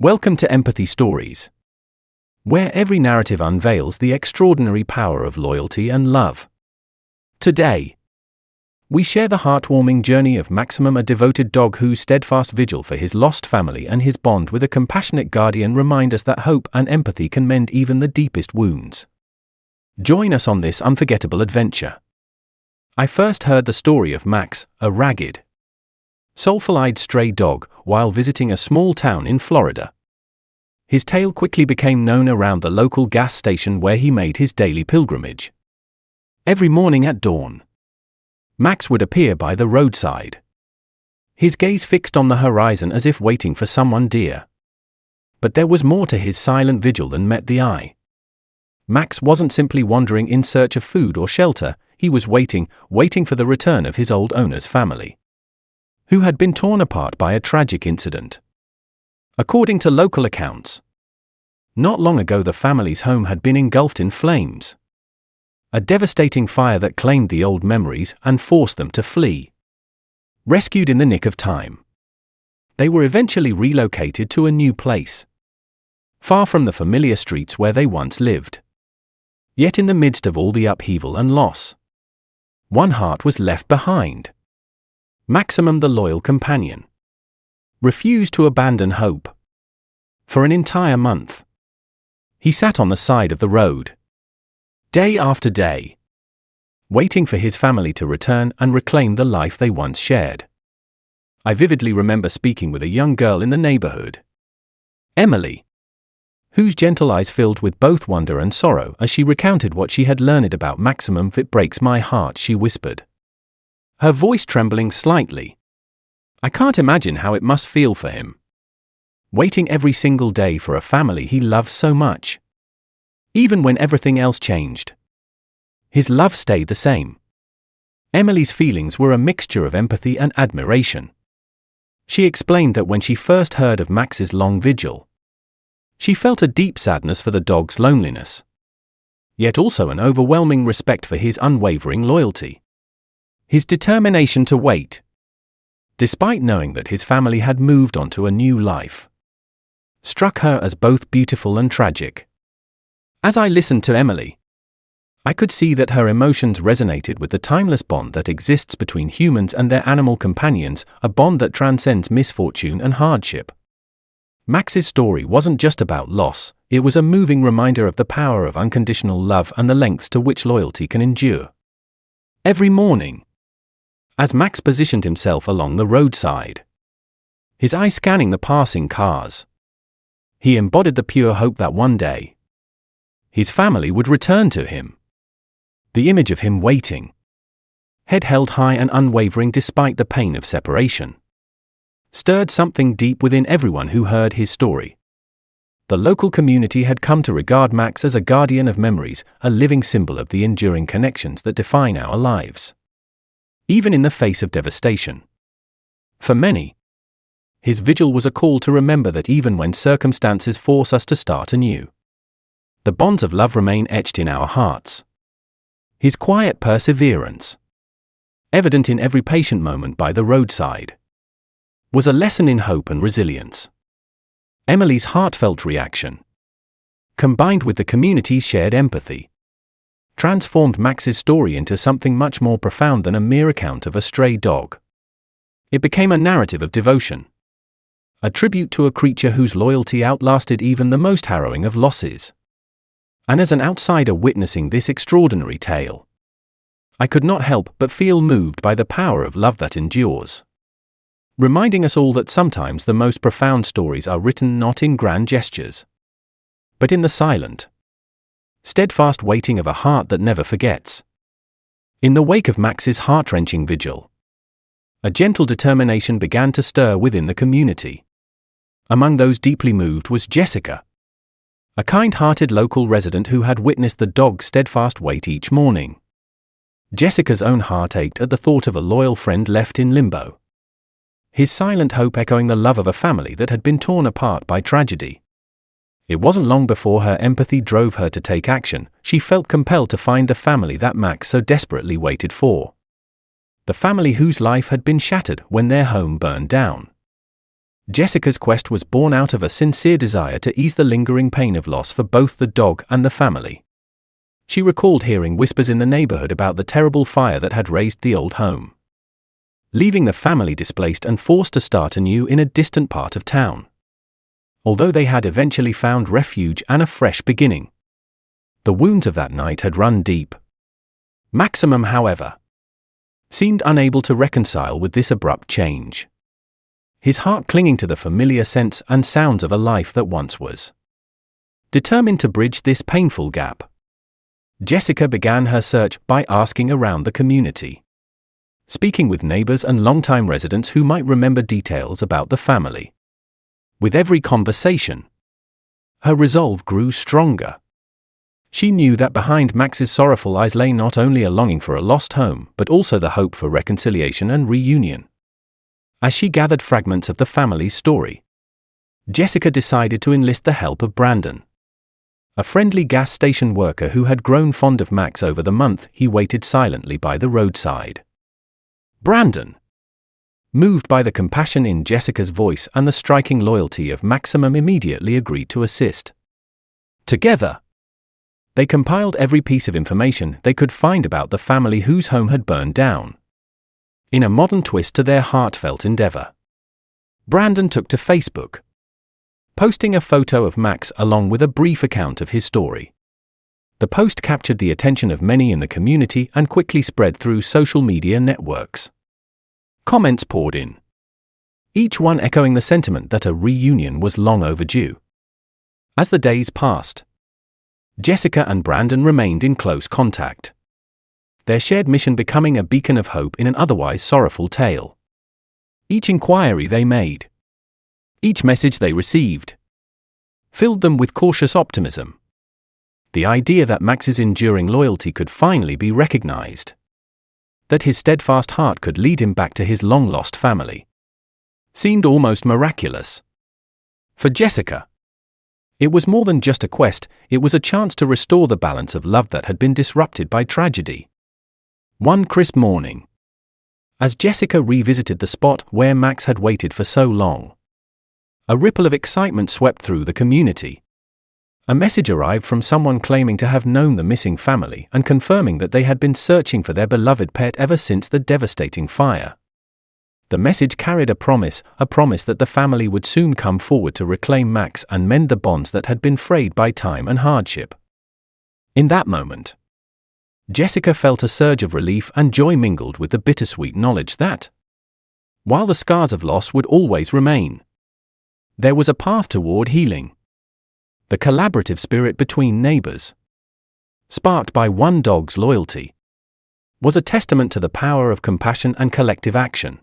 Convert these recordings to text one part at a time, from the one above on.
Welcome to Empathy Stories, where every narrative unveils the extraordinary power of loyalty and love. Today, we share the heartwarming journey of Maximum, a devoted dog whose steadfast vigil for his lost family and his bond with a compassionate guardian remind us that hope and empathy can mend even the deepest wounds. Join us on this unforgettable adventure. I first heard the story of Max, a ragged, soulful-eyed stray dog, while visiting a small town in Florida. His tale quickly became known around the local gas station where he made his daily pilgrimage. Every morning at dawn, Max would appear by the roadside, his gaze fixed on the horizon as if waiting for someone dear. But there was more to his silent vigil than met the eye. Max wasn't simply wandering in search of food or shelter, he was waiting for the return of his old owner's family, who had been torn apart by a tragic incident. According to local accounts, not long ago the family's home had been engulfed in flames. A devastating fire that claimed the old memories and forced them to flee. Rescued in the nick of time, they were eventually relocated to a new place, far from the familiar streets where they once lived. Yet in the midst of all the upheaval and loss, one heart was left behind. Maximum, the loyal companion, refused to abandon hope. For an entire month, he sat on the side of the road, day after day, waiting for his family to return and reclaim the life they once shared. I vividly remember speaking with a young girl in the neighborhood, Emily, whose gentle eyes filled with both wonder and sorrow as she recounted what she had learned about Maximum. "It breaks my heart," she whispered, her voice trembling slightly. "I can't imagine how it must feel for him, waiting every single day for a family he loves so much. Even when everything else changed, his love stayed the same." Emily's feelings were a mixture of empathy and admiration. She explained that when she first heard of Max's long vigil, she felt a deep sadness for the dog's loneliness, yet also an overwhelming respect for his unwavering loyalty. His determination to wait, despite knowing that his family had moved on to a new life, struck her as both beautiful and tragic. As I listened to Emily, I could see that her emotions resonated with the timeless bond that exists between humans and their animal companions, a bond that transcends misfortune and hardship. Max's story wasn't just about loss, it was a moving reminder of the power of unconditional love and the lengths to which loyalty can endure. Every morning, as Max positioned himself along the roadside, his eyes scanning the passing cars, he embodied the pure hope that one day, his family would return to him. The image of him waiting, head held high and unwavering despite the pain of separation, stirred something deep within everyone who heard his story. The local community had come to regard Max as a guardian of memories, a living symbol of the enduring connections that define our lives, even in the face of devastation. For many, his vigil was a call to remember that even when circumstances force us to start anew, the bonds of love remain etched in our hearts. His quiet perseverance, evident in every patient moment by the roadside, was a lesson in hope and resilience. Emily's heartfelt reaction, combined with the community's shared empathy, transformed Max's story into something much more profound than a mere account of a stray dog. It became a narrative of devotion, a tribute to a creature whose loyalty outlasted even the most harrowing of losses. And as an outsider witnessing this extraordinary tale, I could not help but feel moved by the power of love that endures, reminding us all that sometimes the most profound stories are written not in grand gestures, but in the silent, steadfast waiting of a heart that never forgets. In the wake of Max's heart-wrenching vigil, a gentle determination began to stir within the community. Among those deeply moved was Jessica, a kind-hearted local resident who had witnessed the dog's steadfast wait each morning. Jessica's own heart ached at the thought of a loyal friend left in limbo, his silent hope echoing the love of a family that had been torn apart by tragedy. It wasn't long before her empathy drove her to take action. She felt compelled to find the family that Max so desperately waited for, the family whose life had been shattered when their home burned down. Jessica's quest was born out of a sincere desire to ease the lingering pain of loss for both the dog and the family. She recalled hearing whispers in the neighborhood about the terrible fire that had razed the old home, leaving the family displaced and forced to start anew in a distant part of town. Although they had eventually found refuge and a fresh beginning, the wounds of that night had run deep. Maximum, however, seemed unable to reconcile with this abrupt change, his heart clinging to the familiar scents and sounds of a life that once was. Determined to bridge this painful gap, Jessica began her search by asking around the community, speaking with neighbors and longtime residents who might remember details about the family. With every conversation, her resolve grew stronger. She knew that behind Max's sorrowful eyes lay not only a longing for a lost home, but also the hope for reconciliation and reunion. As she gathered fragments of the family's story, Jessica decided to enlist the help of Brandon, a friendly gas station worker who had grown fond of Max over the month he waited silently by the roadside. Brandon, moved by the compassion in Jessica's voice and the striking loyalty of Maximum, immediately agreed to assist. Together, they compiled every piece of information they could find about the family whose home had burned down, in a modern twist to their heartfelt endeavor. Brandon took to Facebook, posting a photo of Max along with a brief account of his story. The post captured the attention of many in the community and quickly spread through social media networks. Comments poured in, each one echoing the sentiment that a reunion was long overdue. As the days passed, Jessica and Brandon remained in close contact, their shared mission becoming a beacon of hope in an otherwise sorrowful tale. Each inquiry they made, each message they received, filled them with cautious optimism. The idea that Max's enduring loyalty could finally be recognized, that his steadfast heart could lead him back to his long-lost family, seemed almost miraculous. For Jessica, it was more than just a quest, it was a chance to restore the balance of love that had been disrupted by tragedy. One crisp morning, as Jessica revisited the spot where Max had waited for so long, a ripple of excitement swept through the community. A message arrived from someone claiming to have known the missing family and confirming that they had been searching for their beloved pet ever since the devastating fire. The message carried a promise that the family would soon come forward to reclaim Max and mend the bonds that had been frayed by time and hardship. In that moment, Jessica felt a surge of relief and joy mingled with the bittersweet knowledge that, while the scars of loss would always remain, there was a path toward healing. The collaborative spirit between neighbors, sparked by one dog's loyalty, was a testament to the power of compassion and collective action.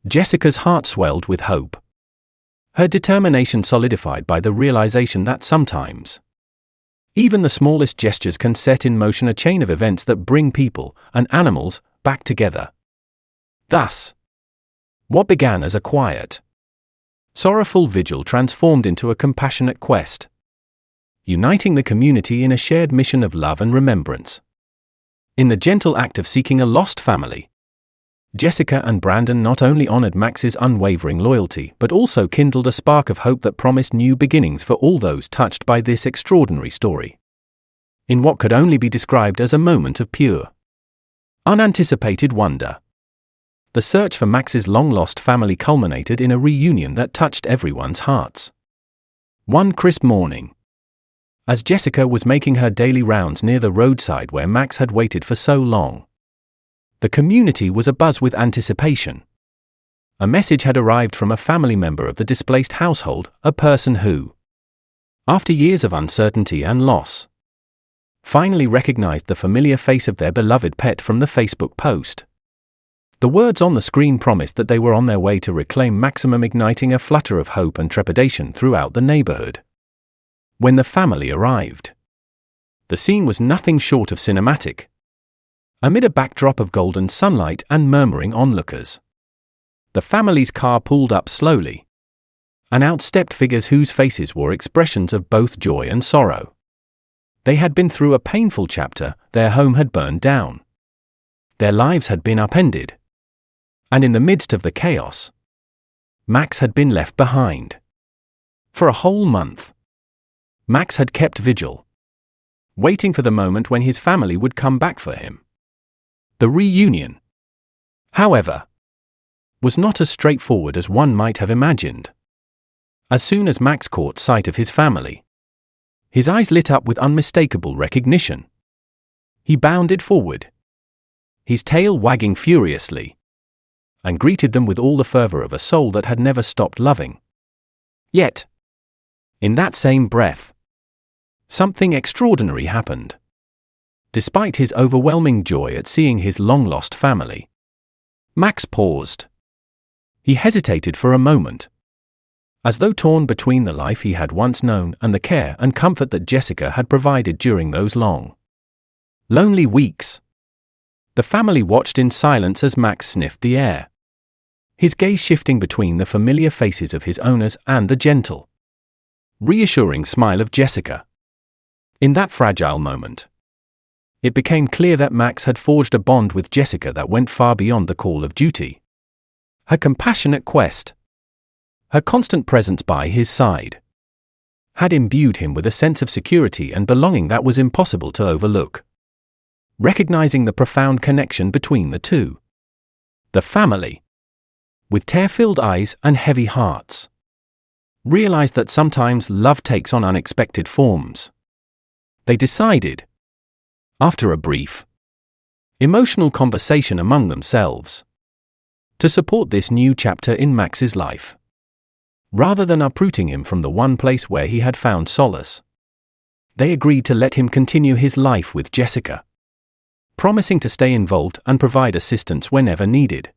Jessica's heart swelled with hope, her determination solidified by the realization that sometimes, even the smallest gestures can set in motion a chain of events that bring people and animals back together. Thus, what began as a quiet, sorrowful vigil transformed into a compassionate quest, uniting the community in a shared mission of love and remembrance. In the gentle act of seeking a lost family, Jessica and Brandon not only honored Max's unwavering loyalty but also kindled a spark of hope that promised new beginnings for all those touched by this extraordinary story. In what could only be described as a moment of pure, unanticipated wonder, the search for Max's long-lost family culminated in a reunion that touched everyone's hearts. One crisp morning, as Jessica was making her daily rounds near the roadside where Max had waited for so long, the community was abuzz with anticipation. A message had arrived from a family member of the displaced household, a person who, after years of uncertainty and loss, finally recognized the familiar face of their beloved pet from the Facebook post. The words on the screen promised that they were on their way to reclaim Maximum, igniting a flutter of hope and trepidation throughout the neighborhood. When the family arrived, the scene was nothing short of cinematic. Amid a backdrop of golden sunlight and murmuring onlookers, the family's car pulled up slowly, and out stepped figures whose faces wore expressions of both joy and sorrow. They had been through a painful chapter, their home had burned down, their lives had been upended, and in the midst of the chaos, Max had been left behind. For a whole month, Max had kept vigil, waiting for the moment when his family would come back for him. The reunion, however, was not as straightforward as one might have imagined. As soon as Max caught sight of his family, his eyes lit up with unmistakable recognition. He bounded forward, his tail wagging furiously, and greeted them with all the fervor of a soul that had never stopped loving. Yet, in that same breath, something extraordinary happened. Despite his overwhelming joy at seeing his long-lost family, Max paused. He hesitated for a moment, as though torn between the life he had once known and the care and comfort that Jessica had provided during those long, lonely weeks. The family watched in silence as Max sniffed the air, his gaze shifting between the familiar faces of his owners and the gentle, reassuring smile of Jessica. In that fragile moment, it became clear that Max had forged a bond with Jessica that went far beyond the call of duty. Her compassionate quest, her constant presence by his side, had imbued him with a sense of security and belonging that was impossible to overlook. Recognizing the profound connection between the two, the family, with tear-filled eyes and heavy hearts, realized that sometimes love takes on unexpected forms. They decided, after a brief, emotional conversation among themselves, to support this new chapter in Max's life. Rather than uprooting him from the one place where he had found solace, they agreed to let him continue his life with Jessica, promising to stay involved and provide assistance whenever needed.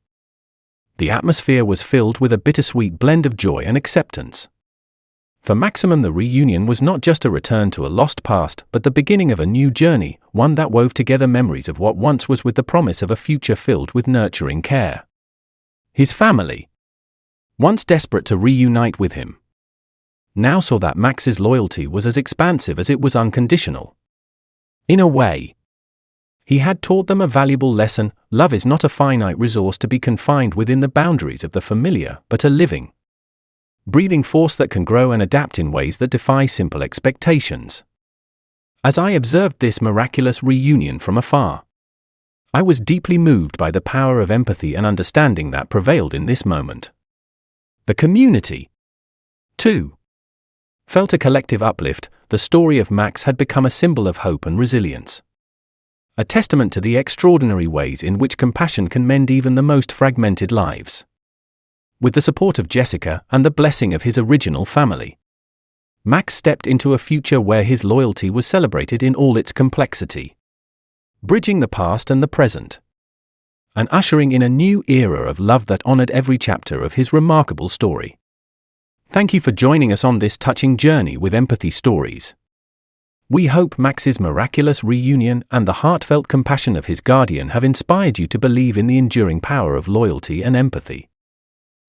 The atmosphere was filled with a bittersweet blend of joy and acceptance. For Maximum, the reunion was not just a return to a lost past, but the beginning of a new journey, one that wove together memories of what once was with the promise of a future filled with nurturing care. His family, once desperate to reunite with him, now saw that Max's loyalty was as expansive as it was unconditional. In a way, he had taught them a valuable lesson: love is not a finite resource to be confined within the boundaries of the familiar, but a living, breathing force that can grow and adapt in ways that defy simple expectations. As I observed this miraculous reunion from afar, I was deeply moved by the power of empathy and understanding that prevailed in this moment. The community, too, felt a collective uplift. The story of Max had become a symbol of hope and resilience, a testament to the extraordinary ways in which compassion can mend even the most fragmented lives. With the support of Jessica and the blessing of his original family, Max stepped into a future where his loyalty was celebrated in all its complexity, bridging the past and the present, and ushering in a new era of love that honored every chapter of his remarkable story. Thank you for joining us on this touching journey with Empathy Stories. We hope Max's miraculous reunion and the heartfelt compassion of his guardian have inspired you to believe in the enduring power of loyalty and empathy.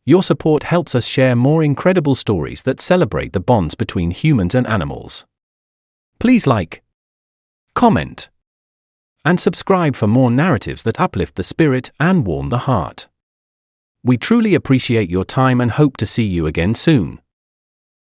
Your support helps us share more incredible stories that celebrate the bonds between humans and animals. Please like, comment, and subscribe for more narratives that uplift the spirit and warm the heart. We truly appreciate your time and hope to see you again soon.